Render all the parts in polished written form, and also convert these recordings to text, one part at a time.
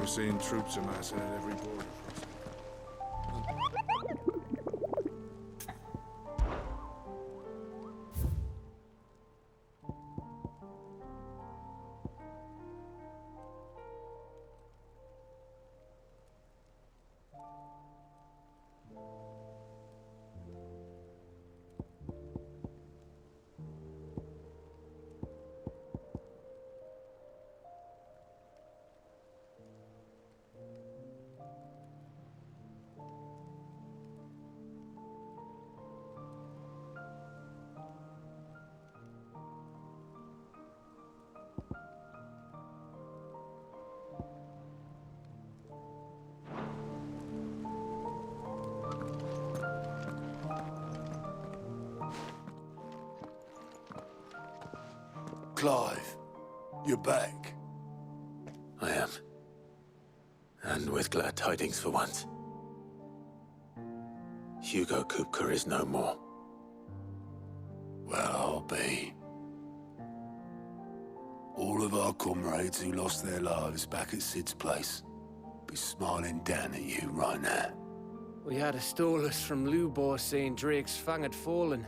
seeing troops amassing at every border. Clive, you're back. I am. And with glad tidings for once. Hugo Kupka is no more. Well, I'll be. All of our comrades who lost their lives back at Sid's place be smiling down at you right now. We had a stolus from Lubor saying Drake's fang had fallen.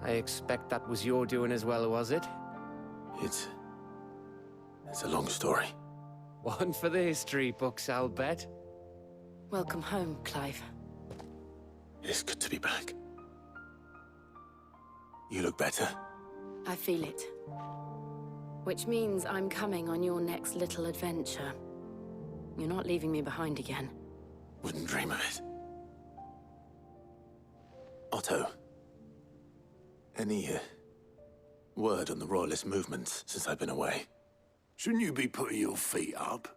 I expect that was your doing as well, was it? It's a long story. One for the history books, I'll bet. Welcome home, Clive. It's good to be back. You look better. I feel it. Which means I'm coming on your next little adventure. You're not leaving me behind again. Wouldn't dream of it. Otto. Any word on the Royalist movements since I've been away? Shouldn't you be putting your feet up?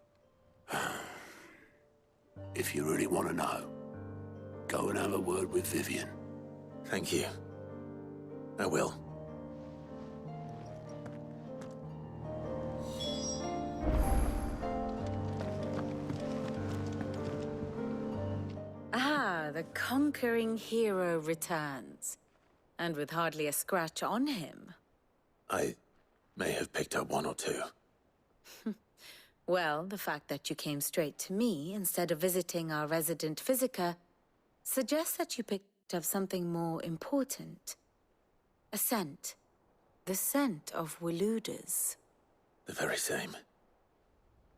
If you really want to know, go and have a word with Vivian. Thank you. I will. Ah, the conquering hero returns. And with hardly a scratch on him. I may have picked up one or two. Well, the fact that you came straight to me instead of visiting our resident physiker suggests that you picked up something more important. A scent. The scent of Waludas. The very same.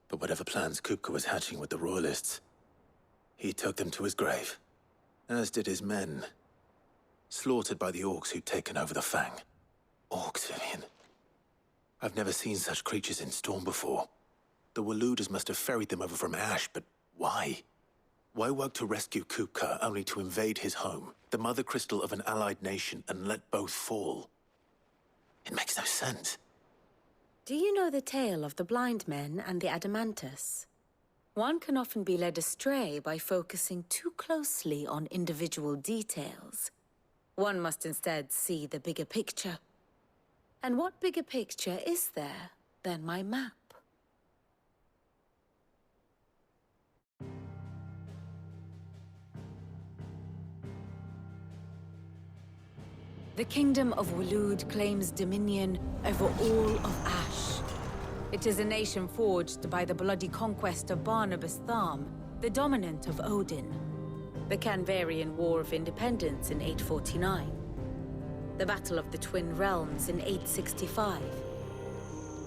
But whatever plans Kupka was hatching with the Royalists, he took them to his grave. As did his men. Slaughtered by the orcs who'd taken over the Fang. Orcs, Vivian. I've never seen such creatures in Storm before. The Waludas must have ferried them over from Ash, but why? Why work to rescue Kupka only to invade his home, the mother crystal of an allied nation, and let both fall? It makes no sense. Do you know the tale of the blind men and the Adamantus? One can often be led astray by focusing too closely on individual details. One must instead see the bigger picture. And what bigger picture is there than my map? The Kingdom of Waloed claims dominion over all of Ash. It is a nation forged by the bloody conquest of Barnabas Tharm, the dominant of Odin. The Canvarian War of Independence in 849. The Battle of the Twin Realms in 865.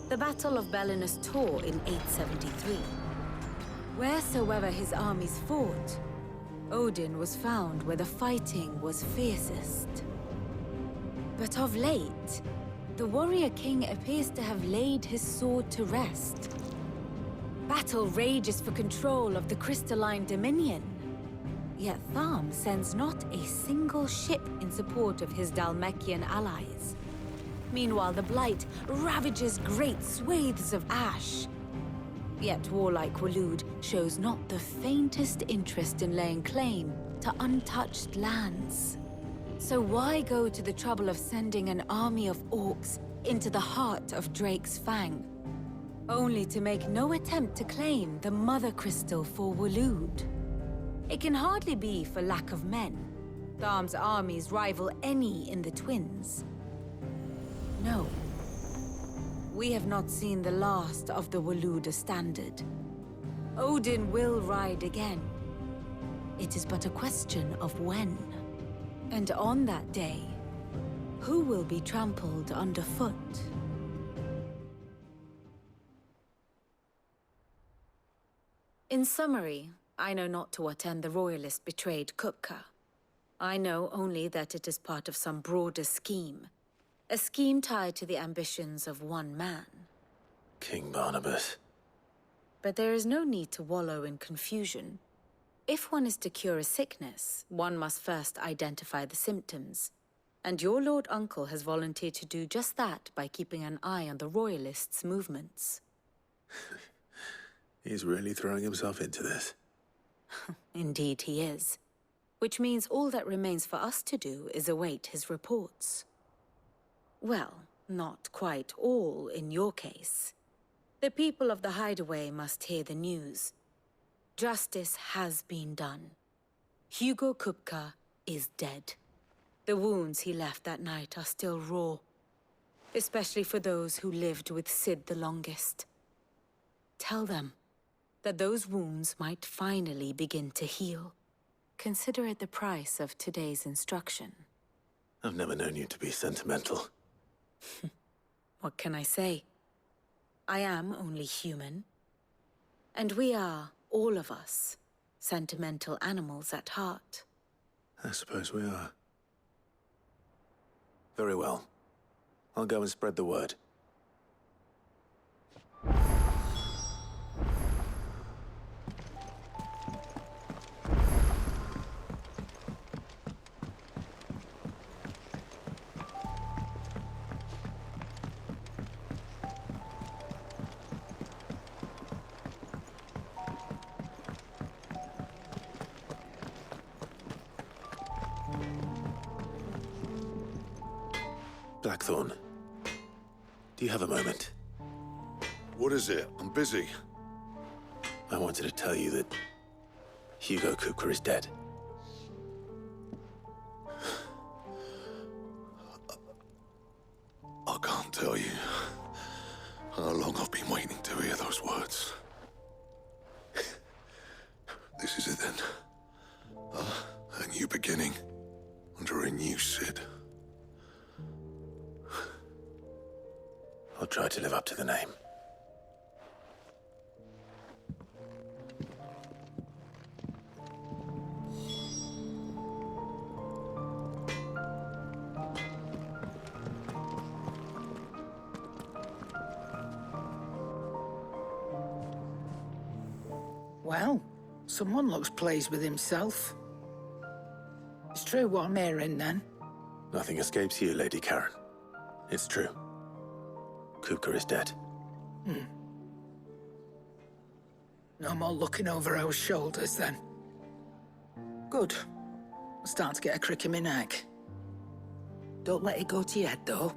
The Battle of Belinus Tor in 873. Wheresoever his armies fought, Odin was found where the fighting was fiercest. But of late, the warrior king appears to have laid his sword to rest. Battle rages for control of the crystalline dominion. Yet Tharm sends not a single ship in support of his Dhalmekian allies. Meanwhile, the Blight ravages great swathes of Ash. Yet warlike Waloed shows not the faintest interest in laying claim to untouched lands. So why go to the trouble of sending an army of orcs into the heart of Drake's Fang, only to make no attempt to claim the Mother Crystal for Waloed? It can hardly be for lack of men. Tharm's armies rival any in the Twins. No. We have not seen the last of the Waluda standard. Odin will ride again. It is but a question of when. And on that day, who will be trampled underfoot? In summary, I know not to what end the Royalist betrayed Kupka. I know only that it is part of some broader scheme. A scheme tied to the ambitions of one man. King Barnabas. But there is no need to wallow in confusion. If one is to cure a sickness, one must first identify the symptoms. And your Lord Uncle has volunteered to do just that by keeping an eye on the Royalists' movements. He's really throwing himself into this. Indeed he is. Which means all that remains for us to do is await his reports. Well, not quite all in your case. The people of the Hideaway must hear the news. Justice has been done. Hugo Kupka is dead. The wounds he left that night are still raw, especially for those who lived with Sid the longest. Tell them that those wounds might finally begin to heal. Consider it the price of today's instruction. I've never known you to be sentimental. What can I say? I am only human. And we are, all of us, sentimental animals at heart. I suppose we are. Very well. I'll go and spread the word. Blackthorn, do you have a moment? What is it? I'm busy. I wanted to tell you that Hugo Kupka is dead. I can't tell you how long I've been waiting to hear those words. This is it then. A new beginning under a new Sid. I'll try to live up to the name. Well, someone looks pleased with himself. It's true what I'm hearing, then. Nothing escapes you, Lady Karen. It's true. Kupka is dead. No more looking over our shoulders, then. Good. I'm starting to get a crick in my neck. Don't let it go to your head, though.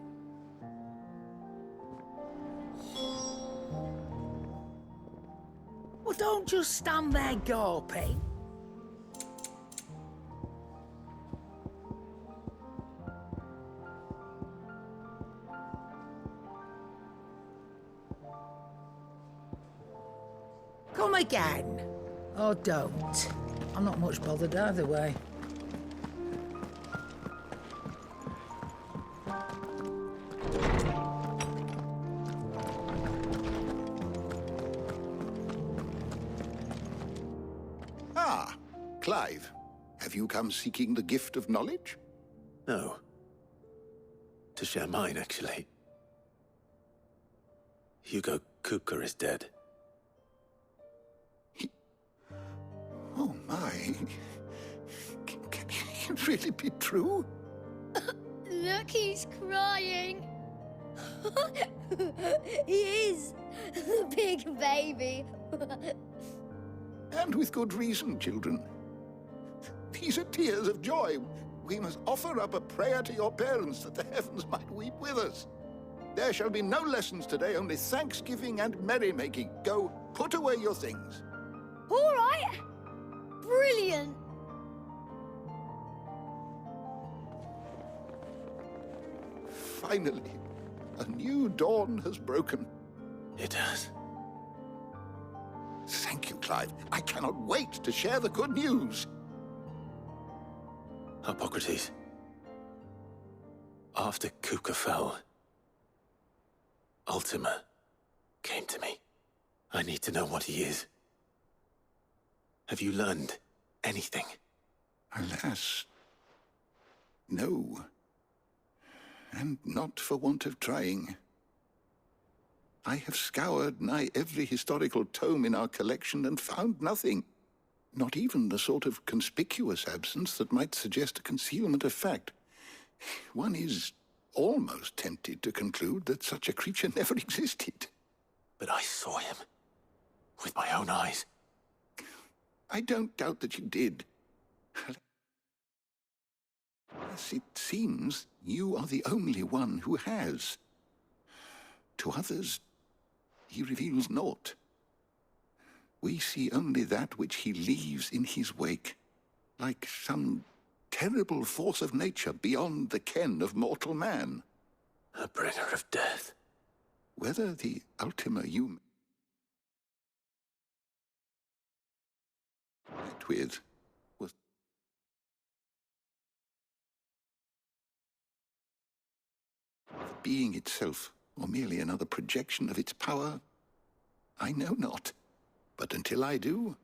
Well, don't just stand there gawping. Come again. Or don't. I'm not much bothered either way. Ah, Clive. Have you come seeking the gift of knowledge? No. To share mine, actually. Hugo Kupka is dead. Oh my. Can it really be true? Look, he's crying. He is. The big baby. And with good reason, children. These are tears of joy. We must offer up a prayer to your parents that the heavens might weep with us. There shall be no lessons today, only thanksgiving and merrymaking. Go, put away your things. All right. Brilliant. Finally, a new dawn has broken. It has. Thank you, Clive. I cannot wait to share the good news. Hippocrates. After Kuka fell, Ultima came to me. I need to know what he is. Have you learned anything? Alas, no. And not for want of trying. I have scoured nigh every historical tome in our collection and found nothing. Not even the sort of conspicuous absence that might suggest a concealment of fact. One is almost tempted to conclude that such a creature never existed. But I saw him. With my own eyes. I don't doubt that you did. Yes, it seems you are the only one who has. To others, he reveals naught. We see only that which he leaves in his wake, like some terrible force of nature beyond the ken of mortal man. A bringer of death. Whether the Ultima you met with was the being itself, or merely another projection of its power, I know not. But until I do,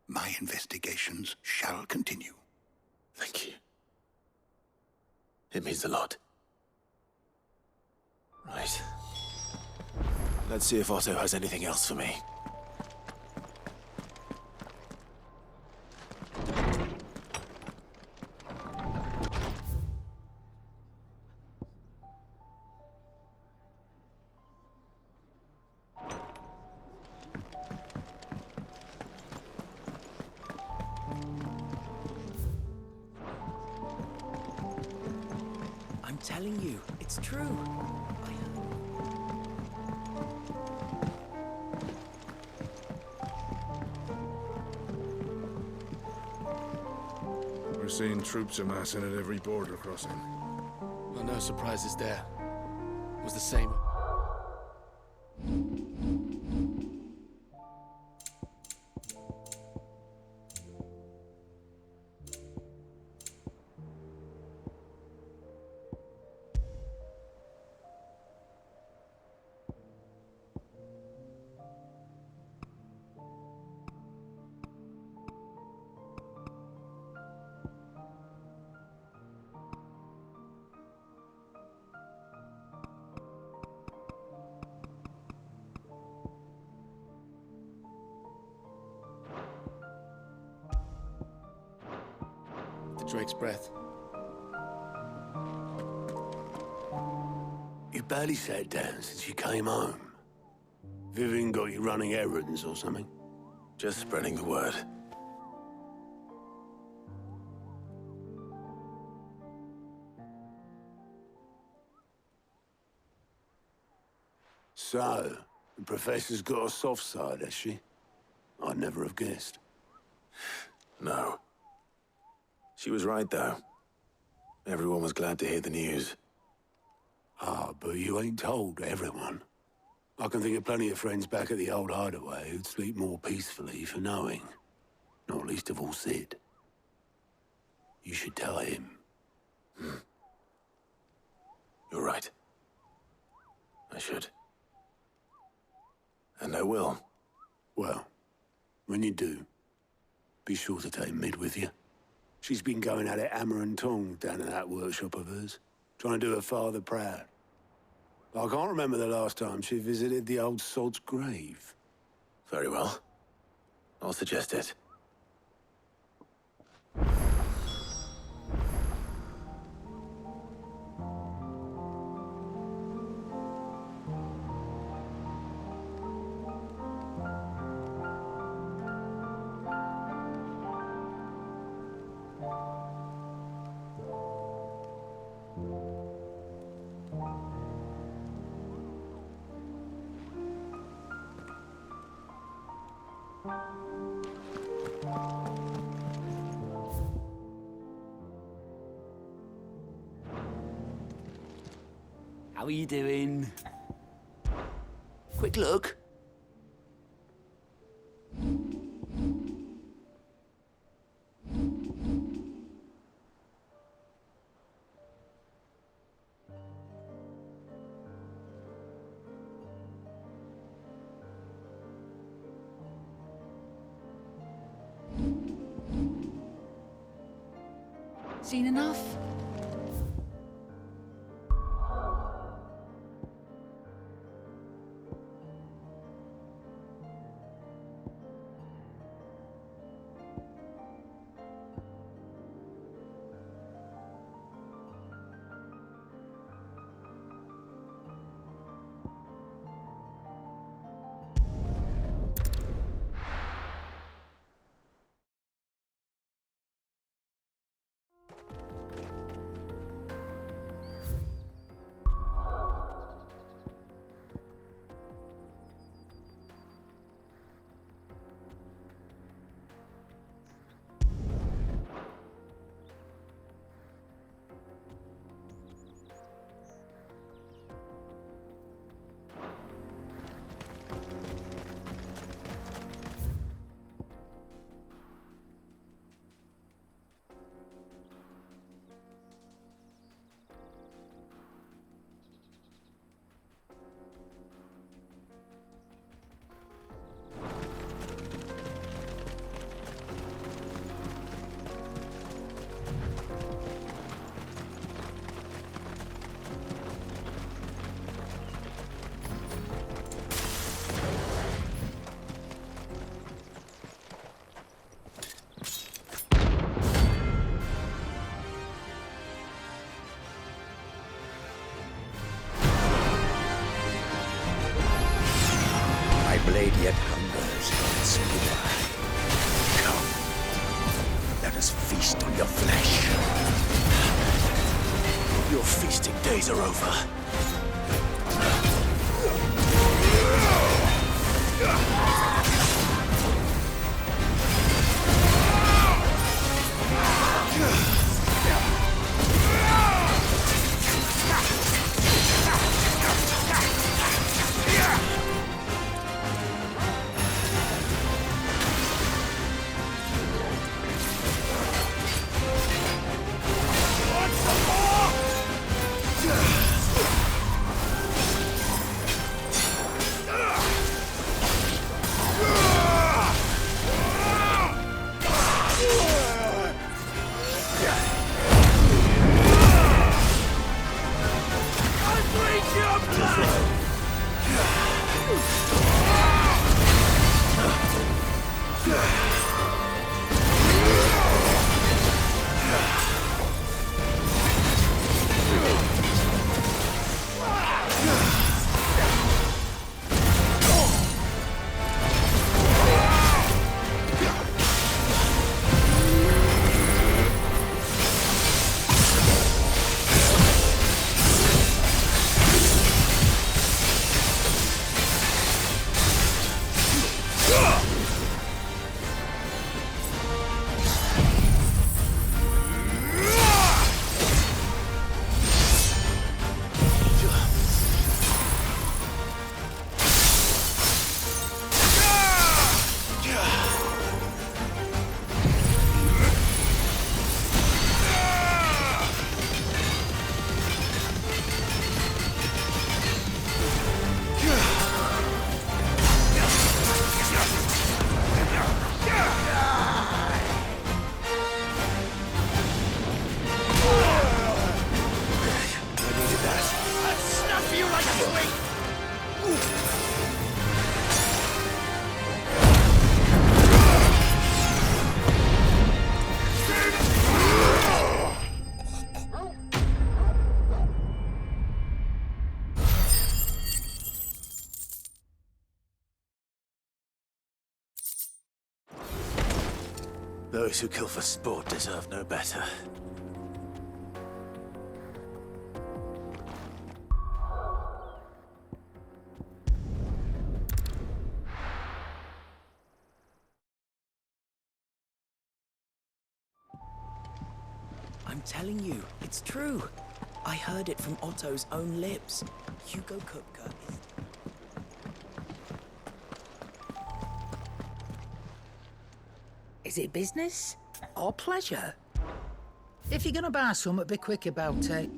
my investigations shall continue. Thank you. It means a lot. Right. Let's see if Otto has anything else for me. I'm telling you, it's true. We're seeing troops amassing at every border crossing. Well, no surprises there. It was the same. Drake's breath. You barely sat down since you came home. Vivian got you running errands or something? Just spreading the word. So, the Professor's got a soft side, has she? I'd never have guessed. No. She was right, though. Everyone was glad to hear the news. Ah, but you ain't told everyone. I can think of plenty of friends back at the old hideaway who'd sleep more peacefully for knowing. Not least of all Sid. You should tell him. You're right. I should. And I will. Well, when you do, be sure to take Mid with you. She's been going at it hammer and tongs down in that workshop of hers, trying to do her father proud. I can't remember the last time she visited the old sod's grave. Very well. I'll suggest it. How are you doing? Quick look. Seen enough? blade yet hungers in its splendor. Come, let us feast on your flesh. Your feasting days are over. Those who kill for sport deserve no better. I'm telling you, it's true. I heard it from Otto's own lips. Hugo Kupka is... Is it business or pleasure? If you're gonna buy something, be quick about it.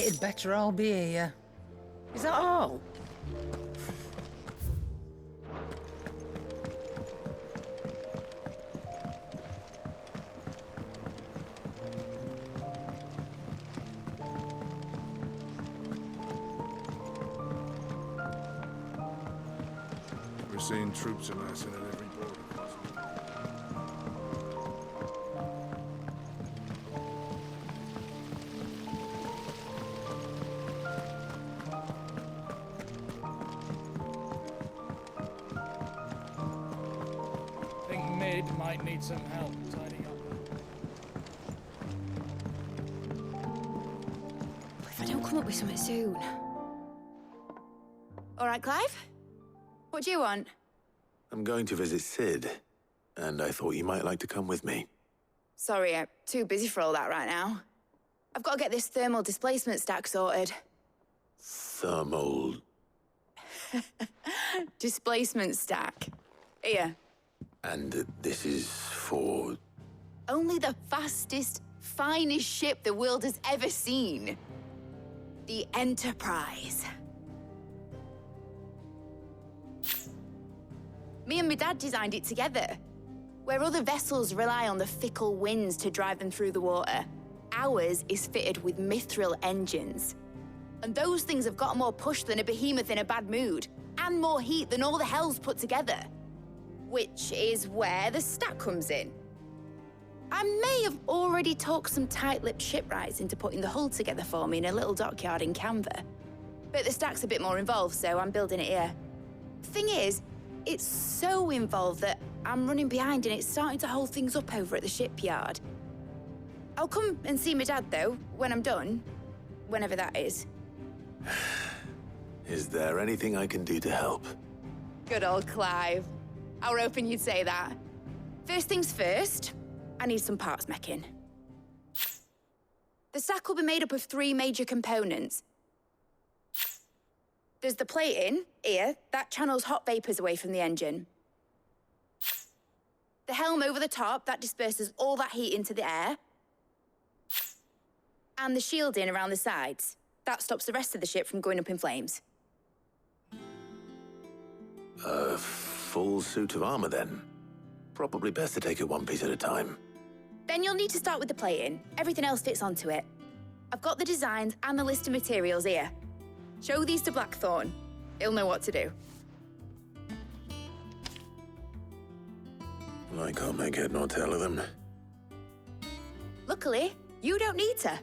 It'd better all be here. Is that all? We're seeing troops amassing at every border crossing. Think Mid might need some help tidying up. If I don't come up with something soon. All right, Clive? What do you want? I'm going to visit Sid, and I thought you might like to come with me. Sorry, I'm too busy for all that right now. I've got to get this thermal displacement stack sorted. Thermal... Displacement stack. Here. And this is for... Only the fastest, finest ship the world has ever seen. The Enterprise. Me and my dad designed it together. Where other vessels rely on the fickle winds to drive them through the water, ours is fitted with mithril engines. And those things have got more push than a behemoth in a bad mood, and more heat than all the hells put together. Which is where the stack comes in. I may have already talked some tight-lipped shipwrights into putting the hull together for me in a little dockyard in Canva. But the stack's a bit more involved, so I'm building it here. Thing is, it's so involved that I'm running behind and it's starting to hold things up over at the shipyard. I'll come and see my dad, though, when I'm done. Whenever that is. Is there anything I can do to help? Good old Clive. I were hoping you'd say that. First things first, I need some parts meching. The stack will be made up of 3 major components. There's the plating, here, that channels hot vapors away from the engine. The helm over the top, that disperses all that heat into the air. And the shielding around the sides. That stops the rest of the ship from going up in flames. A full suit of armor, then? Probably best to take it one piece at a time. Then you'll need to start with the plating. Everything else fits onto it. I've got the designs and the list of materials here. Show these to Blackthorn. He'll know what to do. I can't make head nor tail of them. Luckily, you don't need to.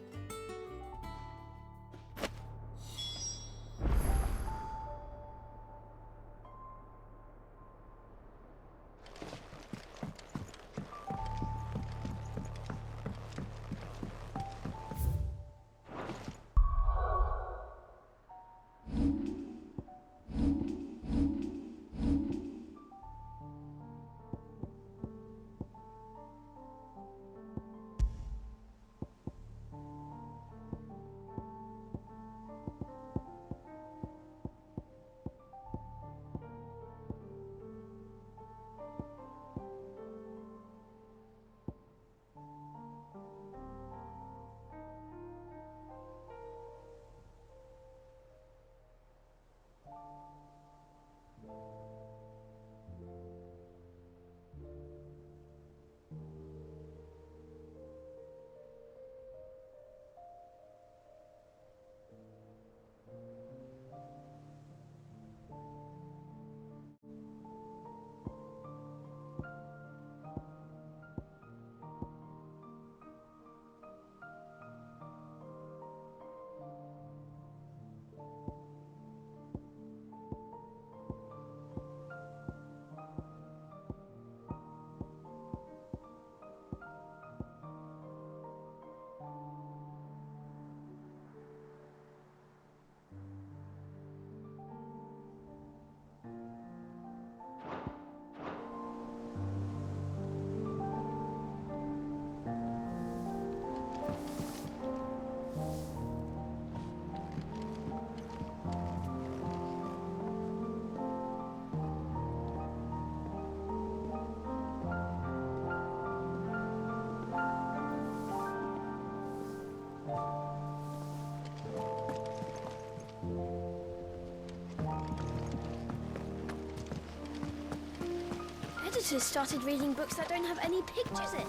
daughters started reading books that don't have any pictures in.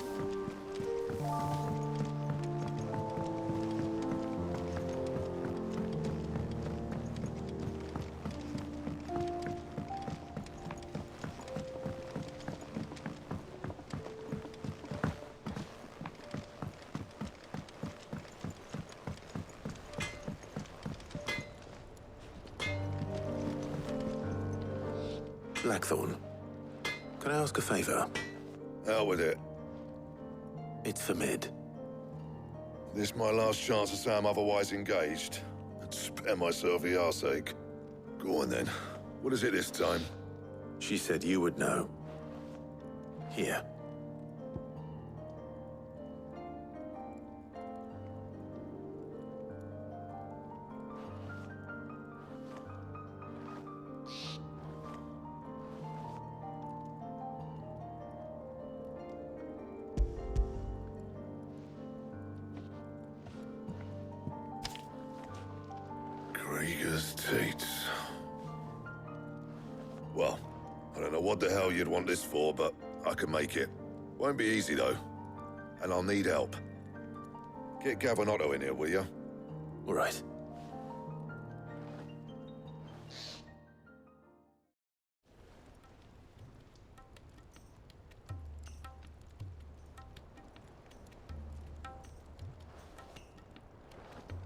Blackthorn, can I ask a favor? Hell with it. It's for Mid. This my last chance to say I'm otherwise engaged. I'd spare myself the arseache. Go on then. What is it this time? She said you would know. Here. Well, I don't know what the hell you'd want this for, but I can make it. Won't be easy, though. And I'll need help. Get Gav and Otto in here, will you? All right.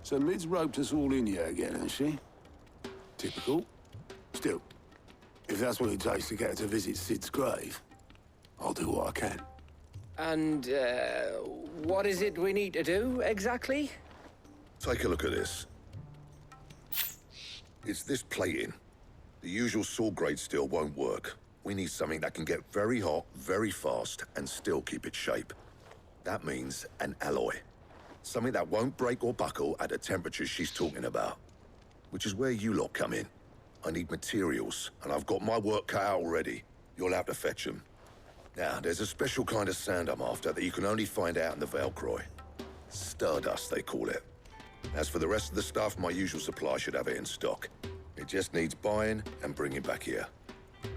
So Mid's roped us all in here again, has she? Typical. Still, if that's what it takes to get her to visit Sid's grave, I'll do what I can. And, what is it we need to do, exactly? Take a look at this. It's this plating. The usual saw grade steel won't work. We need something that can get very hot, very fast, and still keep its shape. That means an alloy. Something that won't break or buckle at the temperatures she's talking about. Which is where you lot come in. I need materials, and I've got my work cut out already. You'll have to fetch them. Now, there's a special kind of sand I'm after that you can only find out in the Velcroy. Stardust, they call it. As for the rest of the stuff, my usual supply should have it in stock. It just needs buying and bringing back here.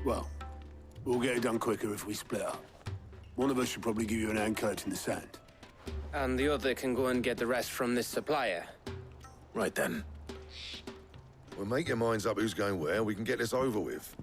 Well, we'll get it done quicker if we split up. One of us should probably give you an hand coat in the sand. And the other can go and get the rest from this supplier. Right then. Well, make your minds up who's going where, we can get this over with.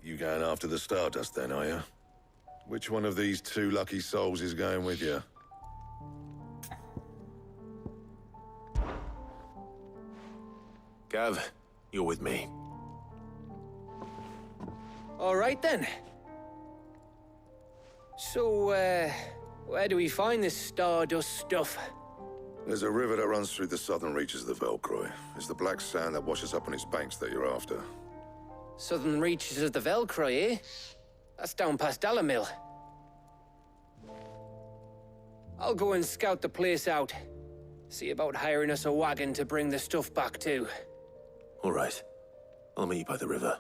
You going after the Stardust then, are you? Which one of these two lucky souls is going with you? Gav, you're with me. All right, then. So, where do we find this Stardust stuff? There's a river that runs through the southern reaches of the Velcroy. It's the black sand that washes up on its banks that you're after. Southern reaches of the Velcroy, eh? That's down past Dalamil. I'll go and scout the place out. See about hiring us a wagon to bring the stuff back to. All right. I'll meet you by the river.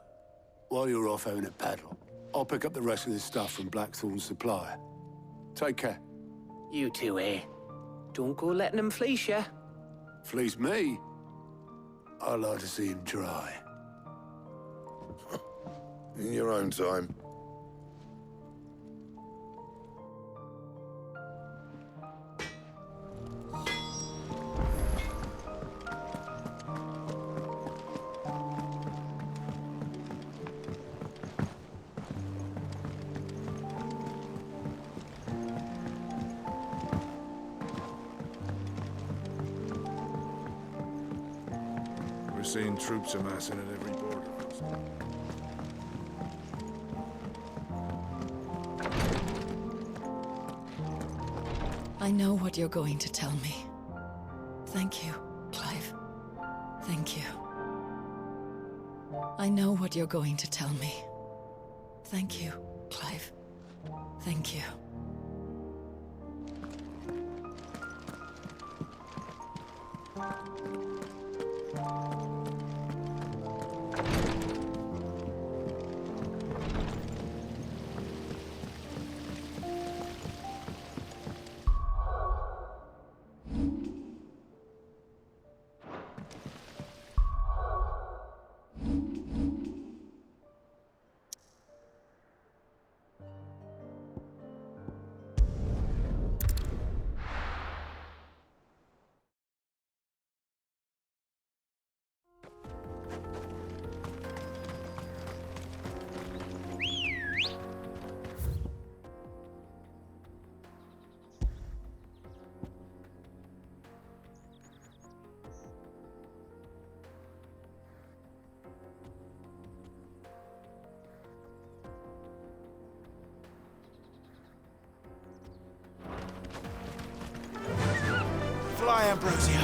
While you're off having a paddle, I'll pick up the rest of this stuff from Blackthorn's supplier. Take care. You two, eh? Don't go letting him fleece ya. Fleece me? I'd like to see him try. In your own time. We're seeing troops amassing at every border. I know what you're going to tell me. Thank you, Clive. Thank you. I know what you're going to tell me. Thank you, Clive. Thank you. Fly, Ambrosia.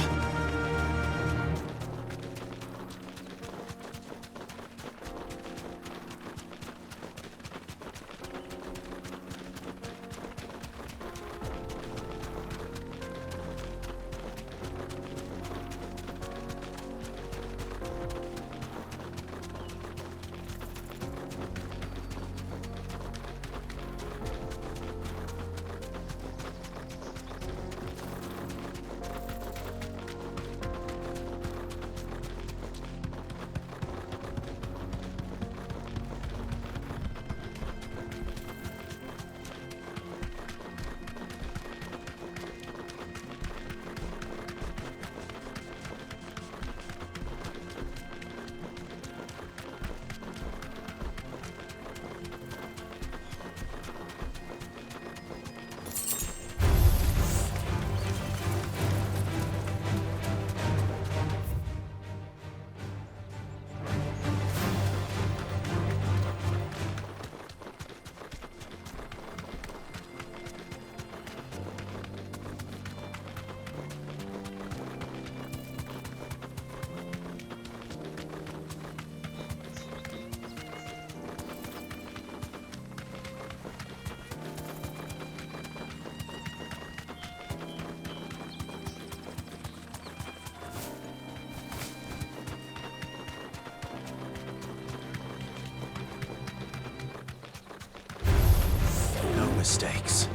Mistakes.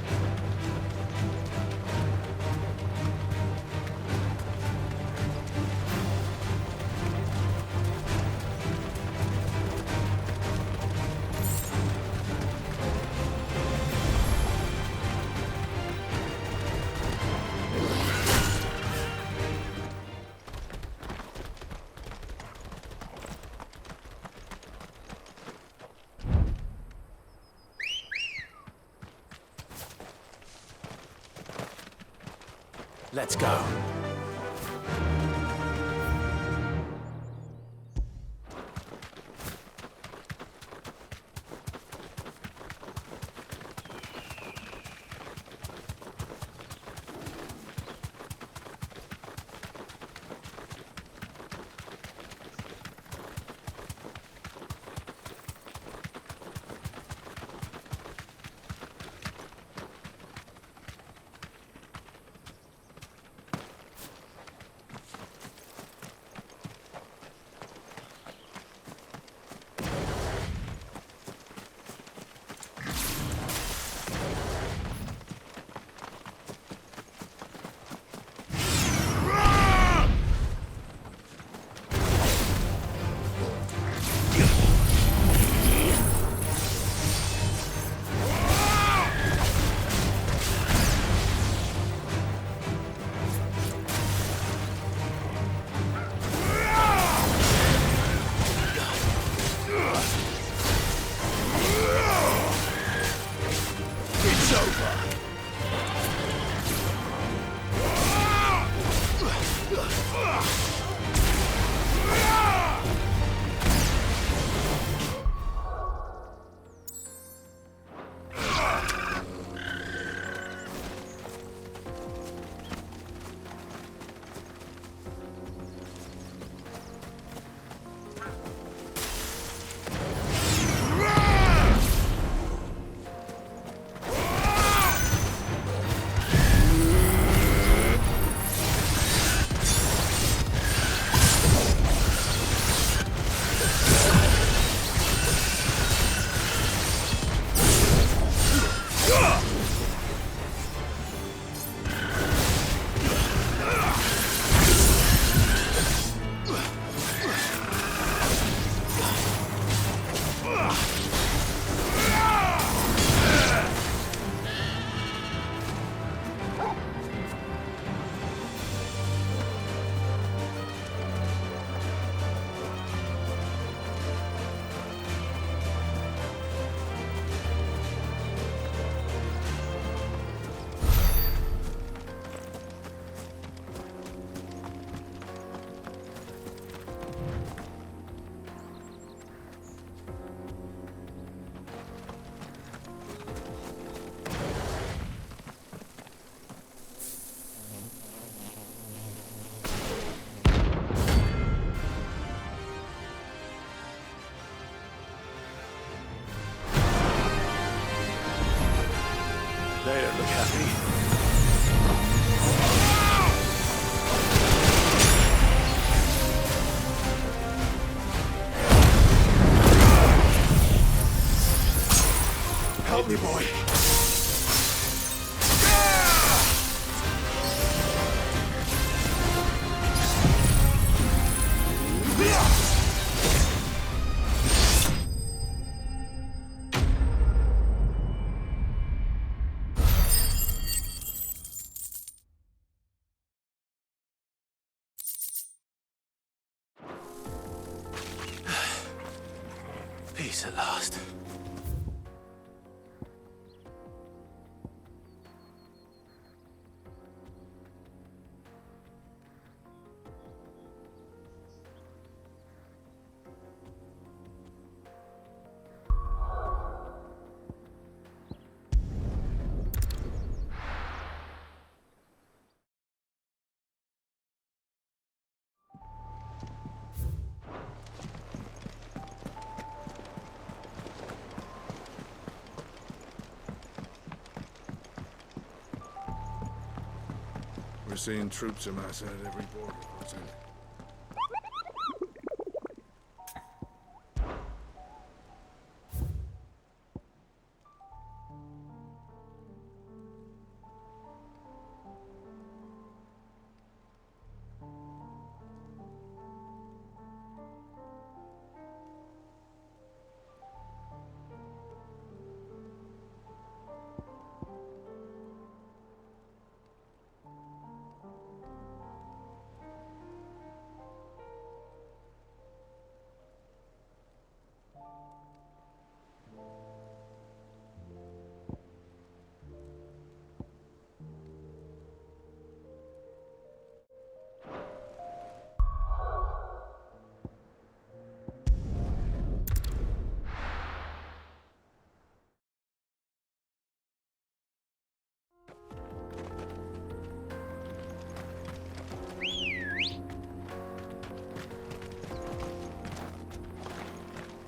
Let's go. Peace at last. We're seeing troops amassing at every border crossing.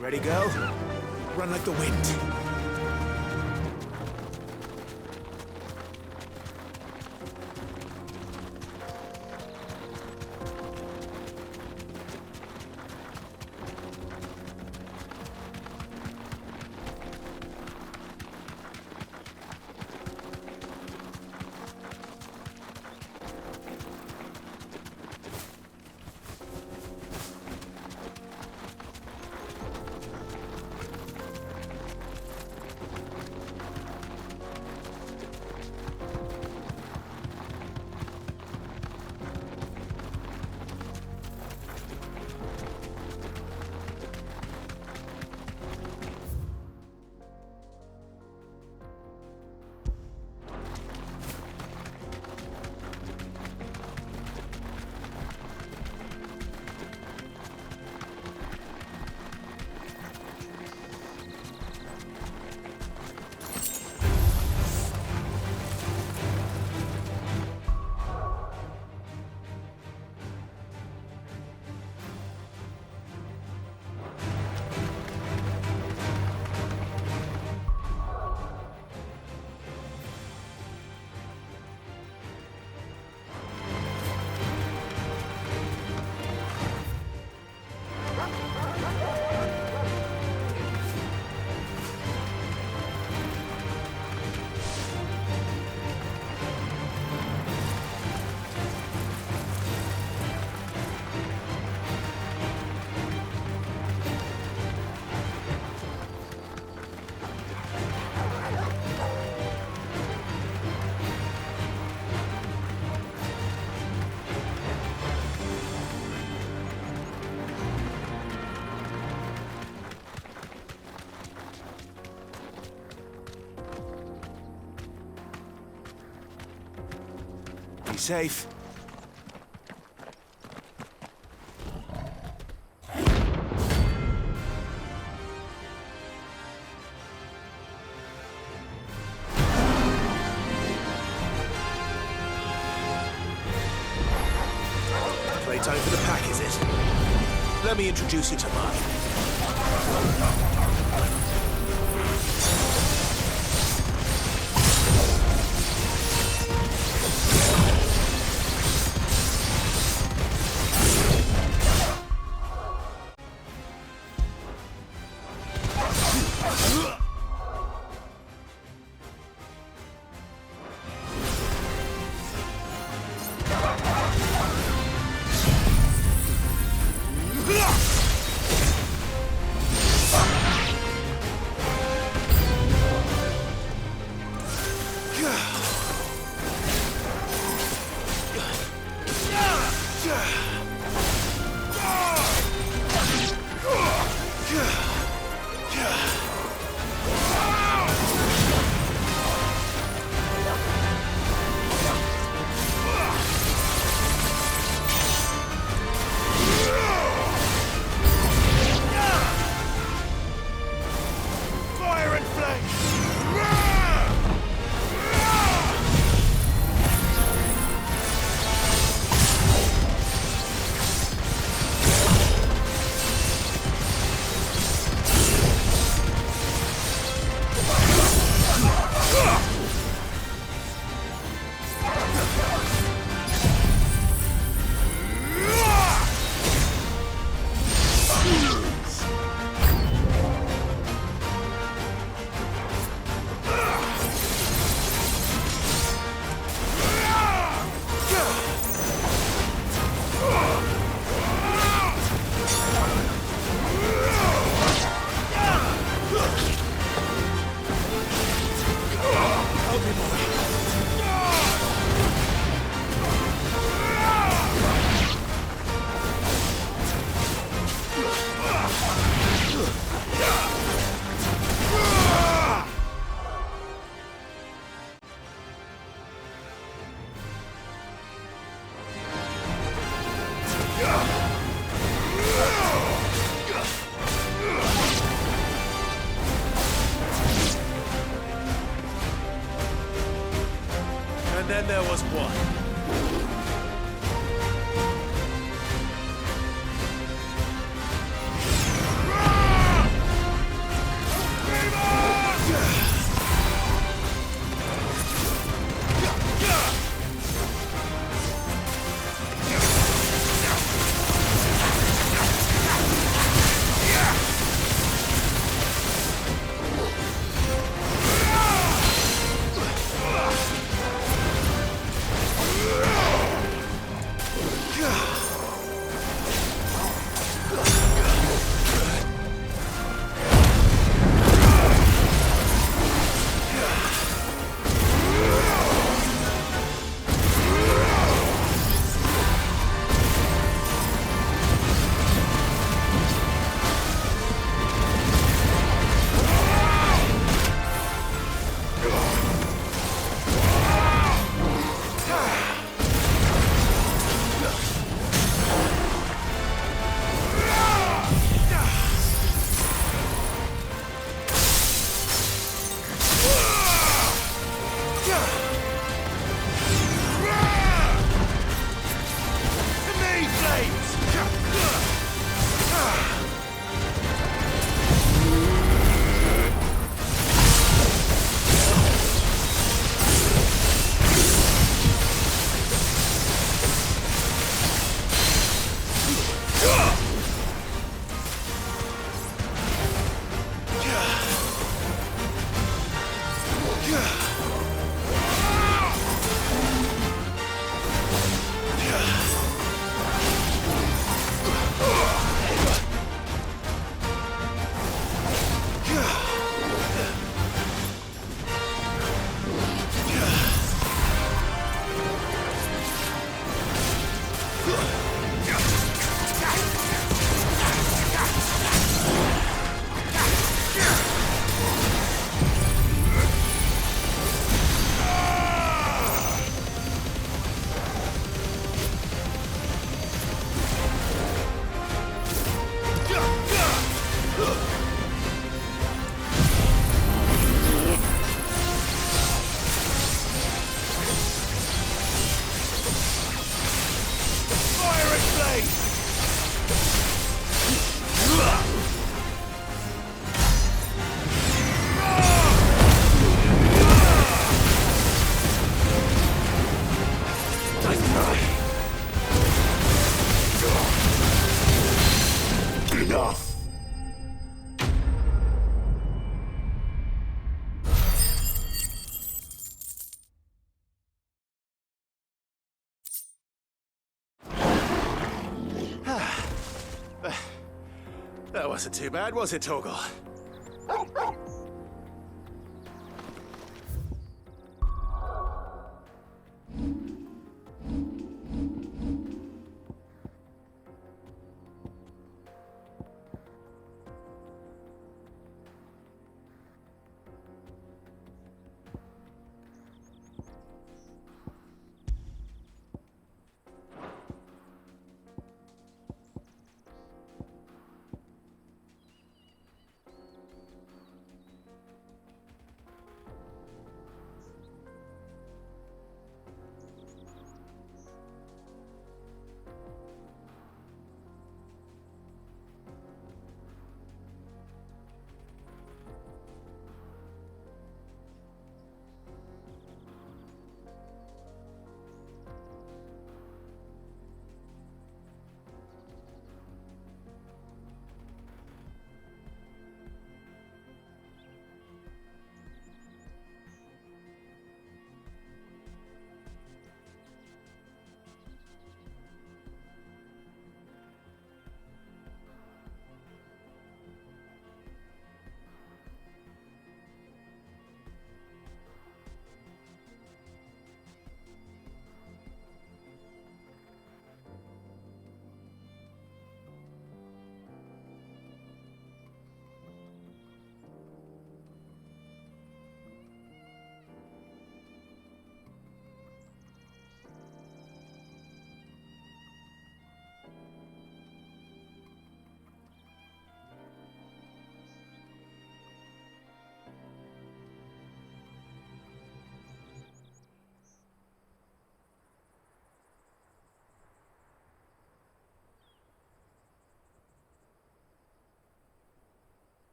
Ready, go? Run like the wind. Be safe. Playtime for the pack, is it? Let me introduce you to mine. And then there was one. That wasn't too bad, was it, Torgal?